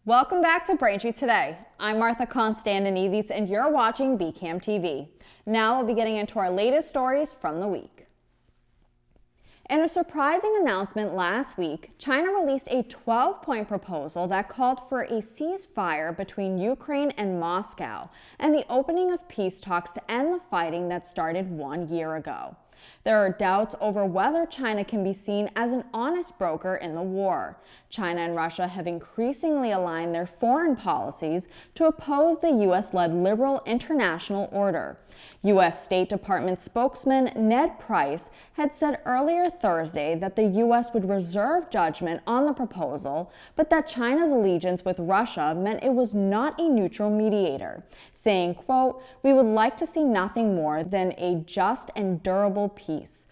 Welcome back to Braintree Today. I'm Martha Konstandinidis and you're watching BCAM TV. Now we'll be getting into our latest stories from the week. In a surprising announcement last week, China released a 12-point proposal that called for a ceasefire between Ukraine and Moscow and the opening of peace talks to end the fighting that started 1 year ago. There are doubts over whether China can be seen as an honest broker in the war. China and Russia have increasingly aligned their foreign policies to oppose the U.S.-led liberal international order. U.S. State Department spokesman Ned Price had said earlier Thursday that the U.S. would reserve judgment on the proposal, but that China's allegiance with Russia meant it was not a neutral mediator, saying, quote, "We would like to see nothing more than a just and durable peace.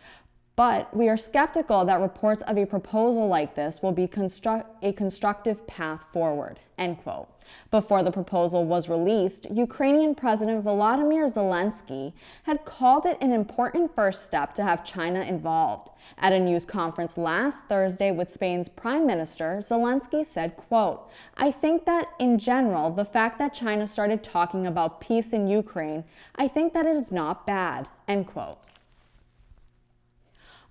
But we are skeptical that reports of a proposal like this will be a constructive path forward," end quote. Before the proposal was released, Ukrainian President Volodymyr Zelensky had called it an important first step to have China involved. At a news conference last Thursday with Spain's Prime Minister, Zelensky said, quote, "I think that in general, the fact that China started talking about peace in Ukraine, I think that it is not bad," end quote.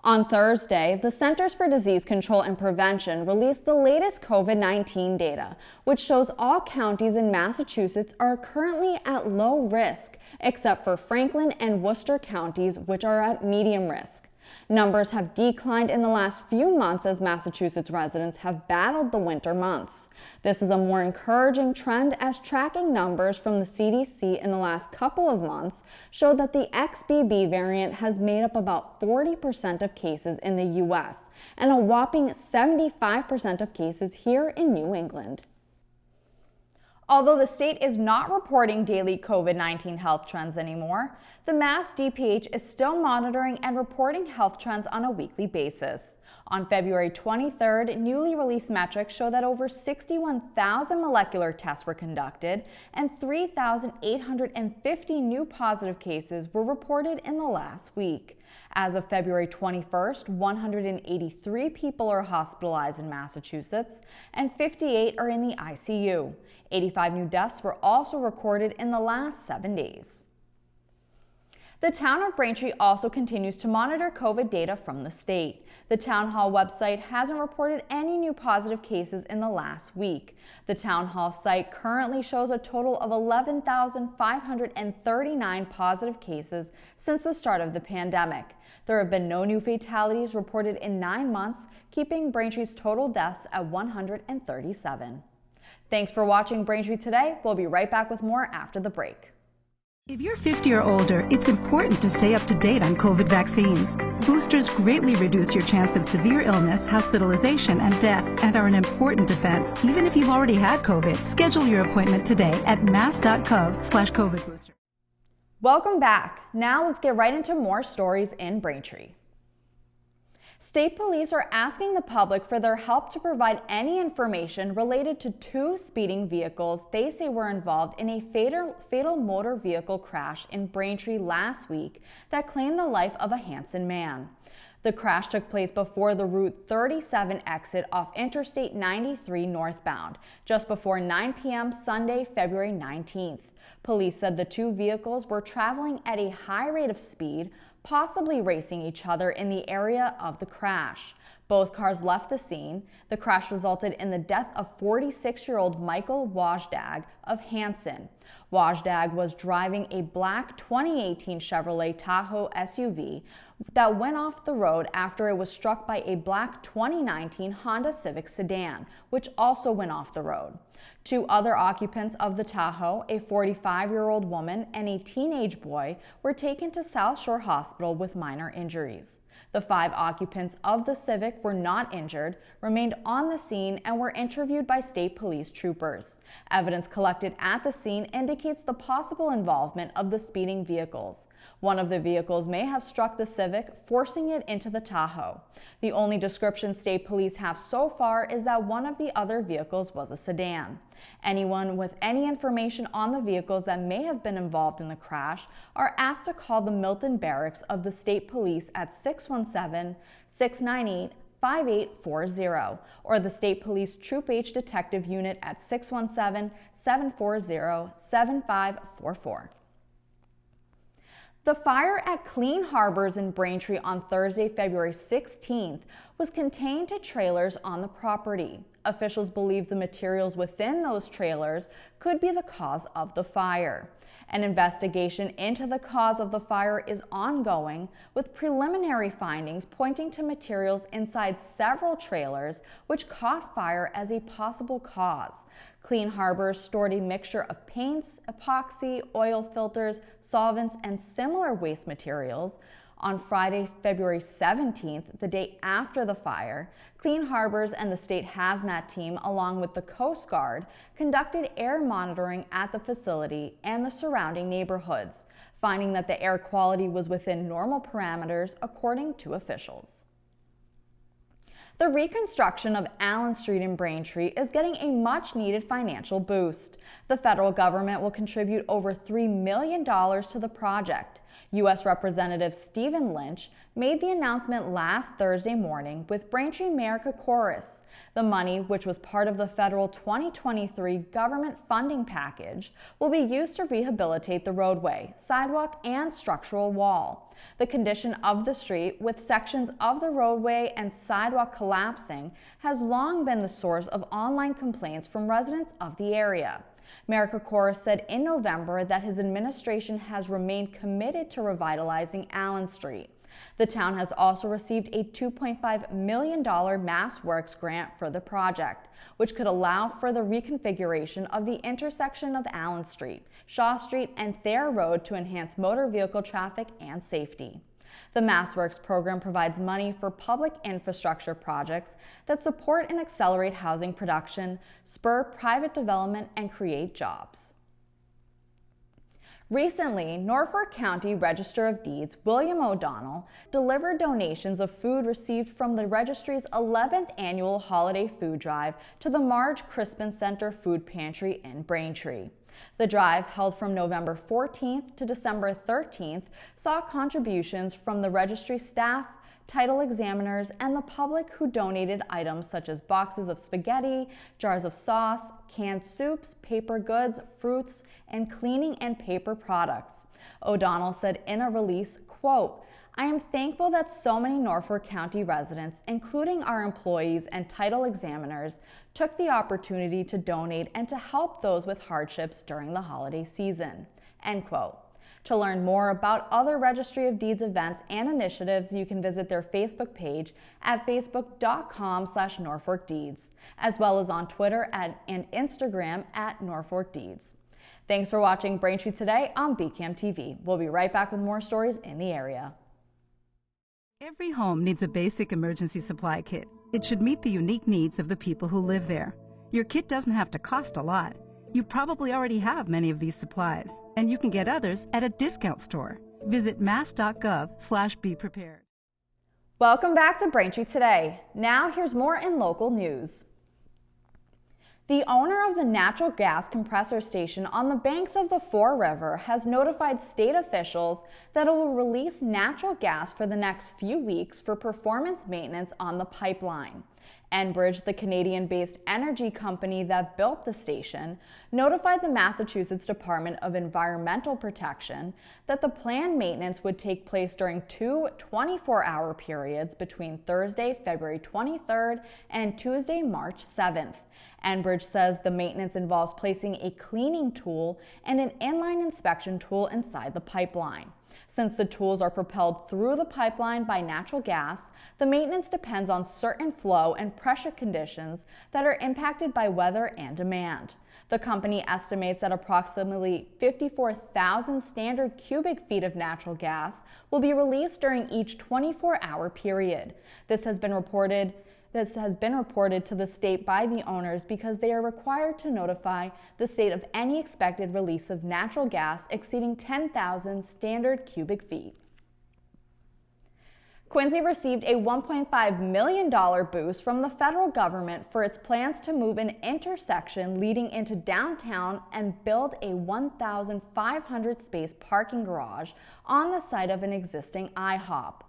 On Thursday, the Centers for Disease Control and Prevention released the latest COVID-19 data, which shows all counties in Massachusetts are currently at low risk, except for Franklin and Worcester counties, which are at medium risk. Numbers have declined in the last few months as Massachusetts residents have battled the winter months. This is a more encouraging trend as tracking numbers from the CDC in the last couple of months show that the XBB variant has made up about 40% of cases in the U.S. and a whopping 75% of cases here in New England. Although the state is not reporting daily COVID-19 health trends anymore, the Mass DPH is still monitoring and reporting health trends on a weekly basis. On February 23rd, newly released metrics show that over 61,000 molecular tests were conducted and 3,850 new positive cases were reported in the last week. As of February 21st, 183 people are hospitalized in Massachusetts and 58 are in the ICU. 85 new deaths were also recorded in the last 7 days. The town of Braintree also continues to monitor COVID data from the state. The town hall website hasn't reported any new positive cases in the last week. The town hall site currently shows a total of 11,539 positive cases since the start of the pandemic. There have been no new fatalities reported in 9 months, keeping Braintree's total deaths at 137. Thanks for watching Braintree Today. We'll be right back with more after the break. If you're 50 or older, it's important to stay up to date on COVID vaccines. Boosters greatly reduce your chance of severe illness, hospitalization, and death, and are an important defense, even if you've already had COVID. Schedule your appointment today at mass.gov/COVID-booster. Welcome back. Now let's get right into more stories in Braintree. State police are asking the public for their help to provide any information related to 2 speeding vehicles they say were involved in a fatal motor vehicle crash in Braintree last week that claimed the life of a Hanson man. The crash took place before the Route 37 exit off Interstate 93 northbound, just before 9 p.m. Sunday, February 19th. Police said the 2 vehicles were traveling at a high rate of speed, possibly racing each other in the area of the crash. Both cars left the scene. The crash resulted in the death of 46-year-old Michael Wajdag of Hanson. Wajdag was driving a black 2018 Chevrolet Tahoe SUV that went off the road after it was struck by a black 2019 Honda Civic sedan, which also went off the road. 2 other occupants of the Tahoe, a 45-year-old woman and a teenage boy, were taken to South Shore Hospital with minor injuries. The 5 occupants of the Civic were not injured, remained on the scene, and were interviewed by state police troopers. Evidence collected at the scene indicates the possible involvement of the speeding vehicles. One of the vehicles may have struck the Civic, forcing it into the Tahoe. The only description state police have so far is that one of the other vehicles was a sedan. Anyone with any information on the vehicles that may have been involved in the crash are asked to call the Milton Barracks of the State Police at 617-698 5840 or the State Police Troop H Detective Unit at 617-740-7544. The fire at Clean Harbors in Braintree on Thursday, February 16th was contained to trailers on the property. Officials believe the materials within those trailers could be the cause of the fire. An investigation into the cause of the fire is ongoing, with preliminary findings pointing to materials inside several trailers which caught fire as a possible cause. Clean Harbors stored a mixture of paints, epoxy, oil filters, solvents, and similar waste materials. On Friday, February 17th, the day after the fire, Clean Harbors and the state hazmat team, along with the Coast Guard, conducted air monitoring at the facility and the surrounding neighborhoods, finding that the air quality was within normal parameters according to officials. The reconstruction of Allen Street in Braintree is getting a much-needed financial boost. The federal government will contribute over $3 million to the project. U.S. Representative Stephen Lynch made the announcement last Thursday morning with Braintree Mayor Kokoris. The money, which was part of the federal 2023 government funding package, will be used to rehabilitate the roadway, sidewalk, and structural wall. The condition of the street, with sections of the roadway and sidewalk collapsing, has long been the source of online complaints from residents of the area. Mayor Kokoris said in November that his administration has remained committed to revitalizing Allen Street. The town has also received a $2.5 million MassWorks grant for the project, which could allow for the reconfiguration of the intersection of Allen Street, Shaw Street, and Thayer Road to enhance motor vehicle traffic and safety. The MassWorks program provides money for public infrastructure projects that support and accelerate housing production, spur private development, and create jobs. Recently, Norfolk County Register of Deeds William O'Donnell delivered donations of food received from the registry's 11th annual holiday food drive to the Marge Crispin Center Food Pantry in Braintree. The drive, held from November 14th to December 13th, saw contributions from the registry staff, title examiners, and the public who donated items such as boxes of spaghetti, jars of sauce, canned soups, paper goods, fruits, and cleaning and paper products. O'Donnell said in a release, quote, "I am thankful that so many Norfolk County residents, including our employees and title examiners, took the opportunity to donate and to help those with hardships during the holiday season." End quote. To learn more about other Registry of Deeds events and initiatives, you can visit their Facebook page at facebook.com/NorfolkDeeds, as well as on Twitter and Instagram at Norfolk Deeds. Thanks for watching Braintree Today on BCAM TV. We'll be right back with more stories in the area. Every home needs a basic emergency supply kit. It should meet the unique needs of the people who live there. Your kit doesn't have to cost a lot. You probably already have many of these supplies, and you can get others at a discount store. Visit mass.gov/beprepared. Welcome back to Braintree Today. Now here's more in local news. The owner of the natural gas compressor station on the banks of the Fore River has notified state officials that it will release natural gas for the next few weeks for performance maintenance on the pipeline. Enbridge, the Canadian-based energy company that built the station, notified the Massachusetts Department of Environmental Protection that the planned maintenance would take place during two 24-hour periods between Thursday, February 23rd and Tuesday, March 7th. Enbridge says the maintenance involves placing a cleaning tool and an inline inspection tool inside the pipeline. Since the tools are propelled through the pipeline by natural gas, the maintenance depends on certain flow and pressure conditions that are impacted by weather and demand. The company estimates that approximately 54,000 standard cubic feet of natural gas will be released during each 24-hour period. This has been reported to the state by the owners because they are required to notify the state of any expected release of natural gas exceeding 10,000 standard cubic feet. Quincy received a $1.5 million boost from the federal government for its plans to move an intersection leading into downtown and build a 1,500 space parking garage on the site of an existing IHOP.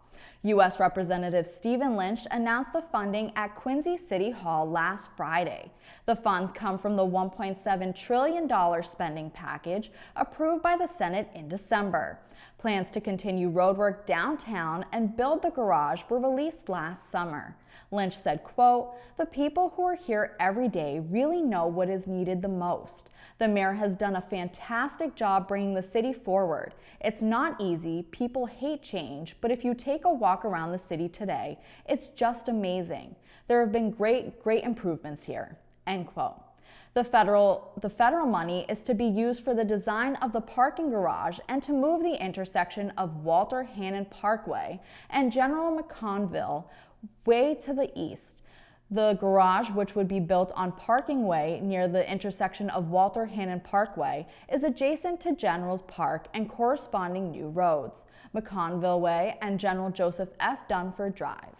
U.S. Representative Stephen Lynch announced the funding at Quincy City Hall last Friday. The funds come from the $1.7 trillion spending package approved by the Senate in December. Plans to continue roadwork downtown and build the garage were released last summer. Lynch said, quote, "The people who are here every day really know what is needed the most. The mayor has done a fantastic job bringing the city forward. It's not easy, people hate change, but if you take a walk around the city today, it's just amazing. There have been great improvements here," end quote. The federal money is to be used for the design of the parking garage and to move the intersection of Walter Hannon Parkway and General McConville Way to the east. The garage, which would be built on Parking Way near the intersection of Walter Hannon Parkway, is adjacent to General's Park and corresponding new roads, McConville Way and General Joseph F. Dunford Drive.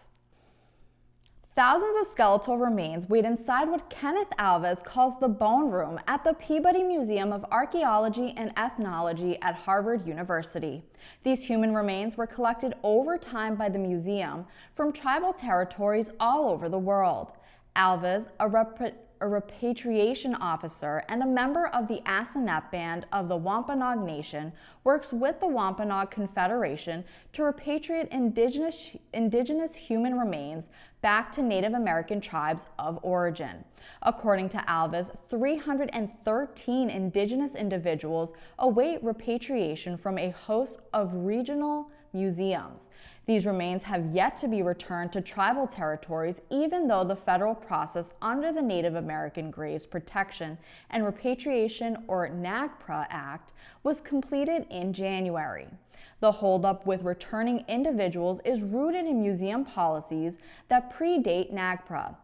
Thousands of skeletal remains wait inside what Kenneth Alves calls the Bone Room at the Peabody Museum of Archaeology and Ethnology at Harvard University. These human remains were collected over time by the museum from tribal territories all over the world. Alves, a repatriation officer and a member of the Asenet Band of the Wampanoag Nation, works with the Wampanoag Confederation to repatriate indigenous human remains back to Native American tribes of origin. According to Alves, 313 indigenous individuals await repatriation from a host of regional museums. These remains have yet to be returned to tribal territories, even though the federal process under the Native American Graves Protection and Repatriation, or NAGPRA Act, was completed in January. The holdup with returning individuals is rooted in museum policies that predate NAGPRA.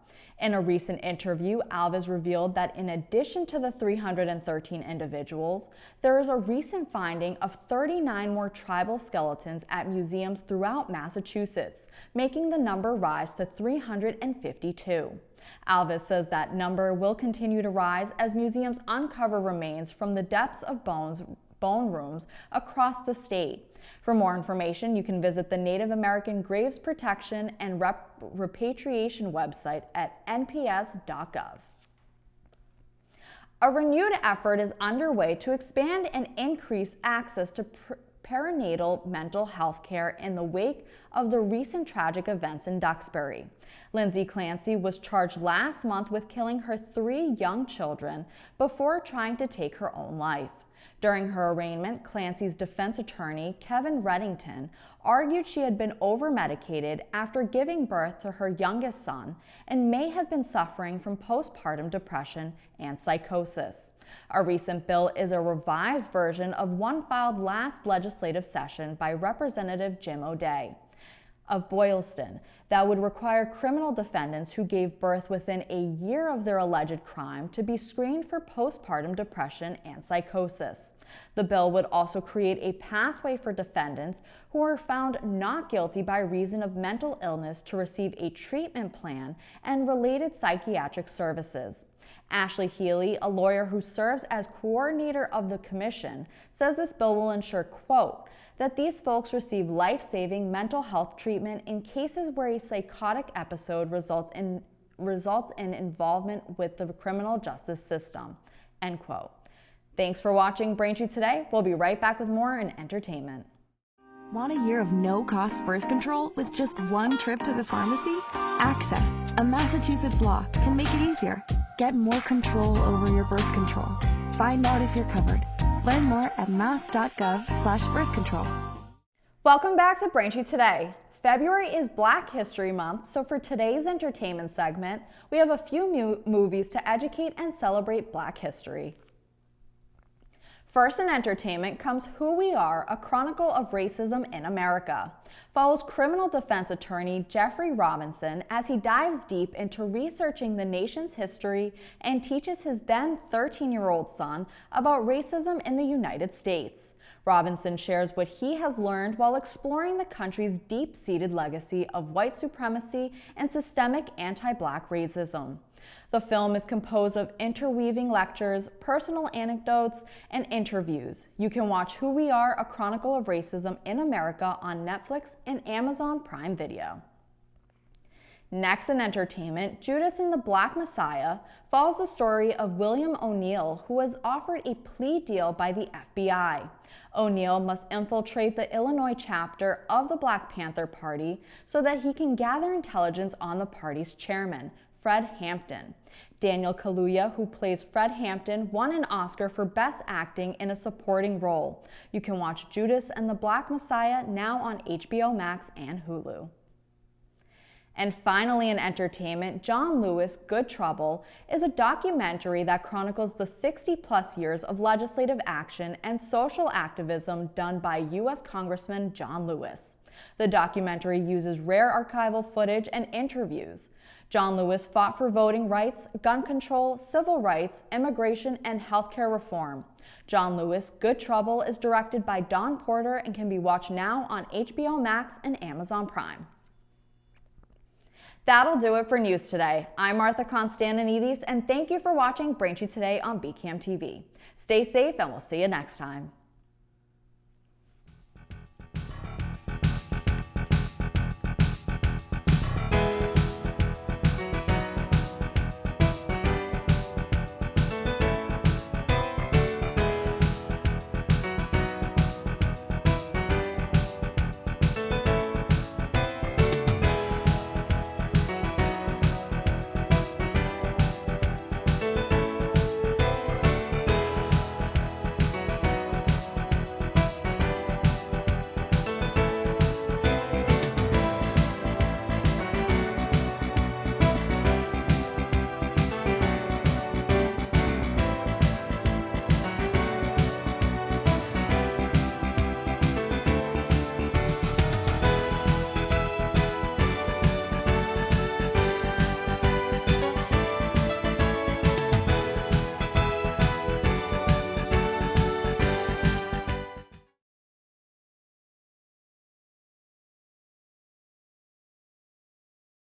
In a recent interview, Alves revealed that in addition to the 313 individuals, there is a recent finding of 39 more tribal skeletons at museums throughout Massachusetts, making the number rise to 352. Alves says that number will continue to rise as museums uncover remains from the depths of bone rooms across the state. For more information, you can visit the Native American Graves Protection and Repatriation website at nps.gov. A renewed effort is underway to expand and increase access to perinatal mental health care in the wake of the recent tragic events in Duxbury. Lindsay Clancy was charged last month with killing her 3 young children before trying to take her own life. During her arraignment, Clancy's defense attorney, Kevin Reddington, argued she had been over-medicated after giving birth to her youngest son and may have been suffering from postpartum depression and psychosis. A recent bill is a revised version of one filed last legislative session by Representative Jim O'Day of Boylston that would require criminal defendants who gave birth within a year of their alleged crime to be screened for postpartum depression and psychosis. The bill would also create a pathway for defendants who are found not guilty by reason of mental illness to receive a treatment plan and related psychiatric services. Ashley Healy, a lawyer who serves as coordinator of the commission, says this bill will ensure, quote, that these folks receive life-saving mental health treatment in cases where a psychotic episode results in involvement with the criminal justice system, end quote. Thanks for watching Braintree Today. We'll be right back with more in entertainment. Want a year of no-cost birth control with just one trip to the pharmacy? Access, a Massachusetts law, can make it easier. Get more control over your birth control. Find out if you're covered. Learn more at mass.gov/birthcontrol. Welcome back to Braintree Today. February is Black History Month, so for today's entertainment segment, we have a few movies to educate and celebrate Black history. First in entertainment comes Who We Are, a chronicle of racism in America. Follows criminal defense attorney Jeffrey Robinson as he dives deep into researching the nation's history and teaches his then 13-year-old son about racism in the United States. Robinson shares what he has learned while exploring the country's deep-seated legacy of white supremacy and systemic anti-Black racism. The film is composed of interweaving lectures, personal anecdotes, and interviews. You can watch Who We Are, A Chronicle of Racism in America on Netflix and Amazon Prime Video. Next in entertainment, Judas and the Black Messiah follows the story of William O'Neill, who was offered a plea deal by the FBI. O'Neill must infiltrate the Illinois chapter of the Black Panther Party so that he can gather intelligence on the party's chairman, Fred Hampton. Daniel Kaluuya, who plays Fred Hampton, won an Oscar for Best Acting in a Supporting Role. You can watch Judas and the Black Messiah now on HBO Max and Hulu. And finally in entertainment, John Lewis' Good Trouble is a documentary that chronicles the 60-plus years of legislative action and social activism done by U.S. Congressman John Lewis. The documentary uses rare archival footage and interviews. John Lewis fought for voting rights, gun control, civil rights, immigration, and healthcare reform. John Lewis' Good Trouble is directed by Don Porter and can be watched now on HBO Max and Amazon Prime. That'll do it for news today. I'm Martha Konstandinidis, and thank you for watching Braintree Today on BCAM TV. Stay safe, and we'll see you next time.